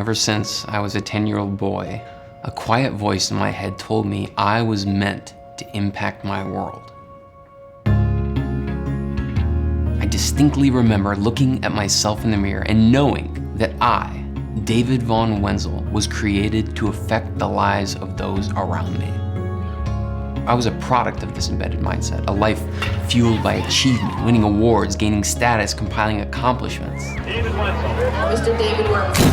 Ever since I was a 10-year-old boy, a quiet voice in my head told me I was meant to impact my world. I distinctly remember looking at myself in the mirror and knowing that I, David Von Wenzel, was created to affect the lives of those around me. I was a product of this embedded mindset, a life fueled by achievement, winning awards, gaining status, compiling accomplishments. David Wenzel. Mr. David Wenzel.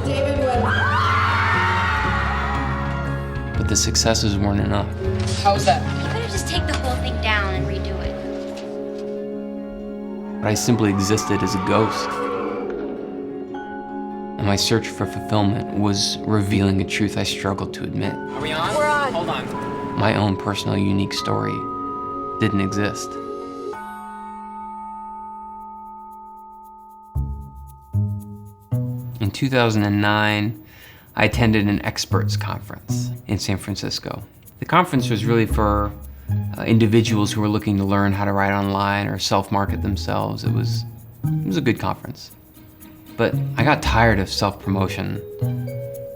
David Wenzel. But the successes weren't enough. How was that? You better just take the whole thing down and redo it. But I simply existed as a ghost. And my search for fulfillment was revealing a truth I struggled to admit. Are we on? We're on. Hold on. My own personal unique story didn't exist. In 2009, I attended an experts conference in San Francisco. The conference was really for individuals who were looking to learn how to write online or self-market themselves. It was a good conference. But I got tired of self-promotion,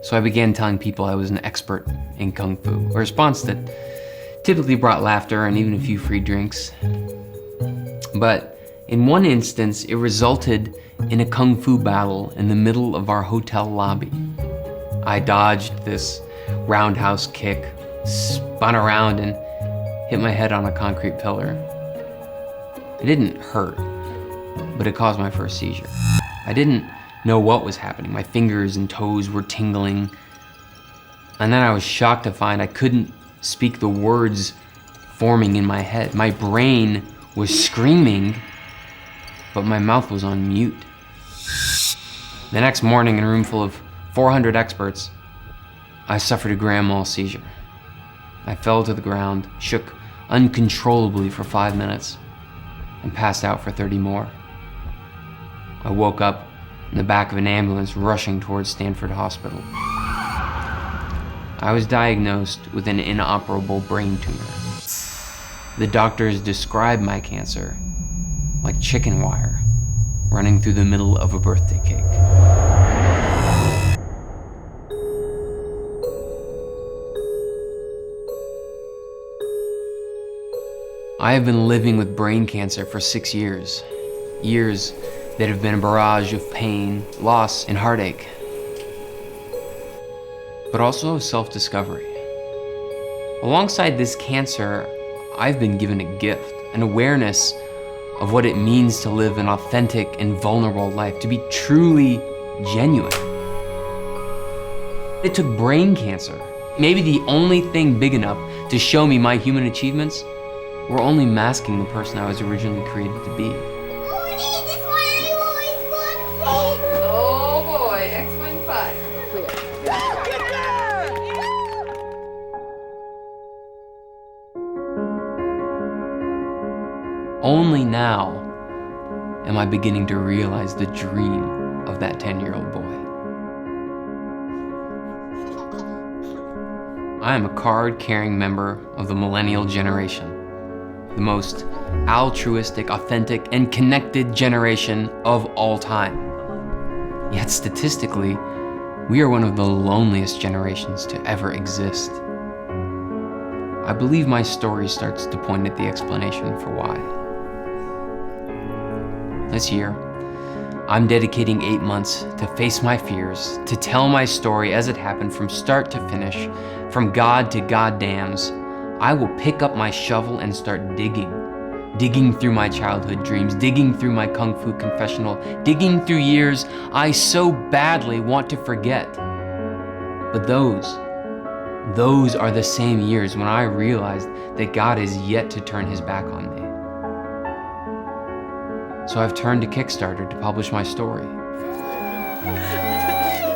so I began telling people I was an expert in Kung Fu, a response that typically brought laughter and even a few free drinks. But in one instance, it resulted in a Kung Fu battle in the middle of our hotel lobby. I dodged this roundhouse kick, spun around, and hit my head on a concrete pillar. It didn't hurt, but it caused my first seizure. I didn't know what was happening. My fingers and toes were tingling. And then I was shocked to find I couldn't speak the words forming in my head. My brain was screaming, but my mouth was on mute. The next morning, in a room full of 400 experts, I suffered a grand mal seizure. I fell to the ground, shook uncontrollably for 5 minutes, and passed out for 30 more. I woke up in the back of an ambulance rushing towards Stanford Hospital. I was diagnosed with an inoperable brain tumor. The doctors described my cancer like chicken wire running through the middle of a birthday cake. I have been living with brain cancer for 6 years. Years that have been a barrage of pain, loss, and heartache, but also of self-discovery. Alongside this cancer, I've been given a gift, an awareness of what it means to live an authentic and vulnerable life, to be truly genuine. It took brain cancer, maybe the only thing big enough to show me my human achievements were only masking the person I was originally created to be. Oh boy, X-Wing 5. Only now am I beginning to realize the dream of that 10-year-old boy. I am a card-carrying member of the millennial generation, the most altruistic, authentic, and connected generation of all time. Yet statistically, we are one of the loneliest generations to ever exist. I believe my story starts to point at the explanation for why. This year, I'm dedicating 8 months to face my fears, to tell my story as it happened from start to finish, from God to goddams. I will pick up my shovel and start digging through my childhood dreams, digging through my Kung Fu confessional, digging through years I so badly want to forget. But those are the same years when I realized that God is yet to turn his back on me. So I've turned to Kickstarter to publish my story.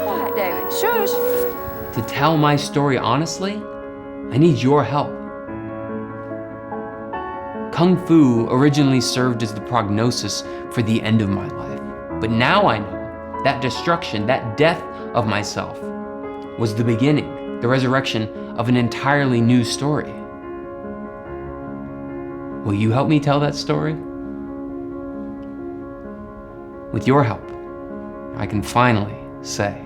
Quiet, David. Shush. To tell my story honestly, I need your help. Kung Fu originally served as the prognosis for the end of my life. But now I know that destruction, that death of myself, was the beginning, the resurrection of an entirely new story. Will you help me tell that story? With your help, I can finally say,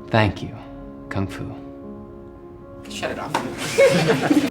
Thank you, Kung Fu. Shut it off.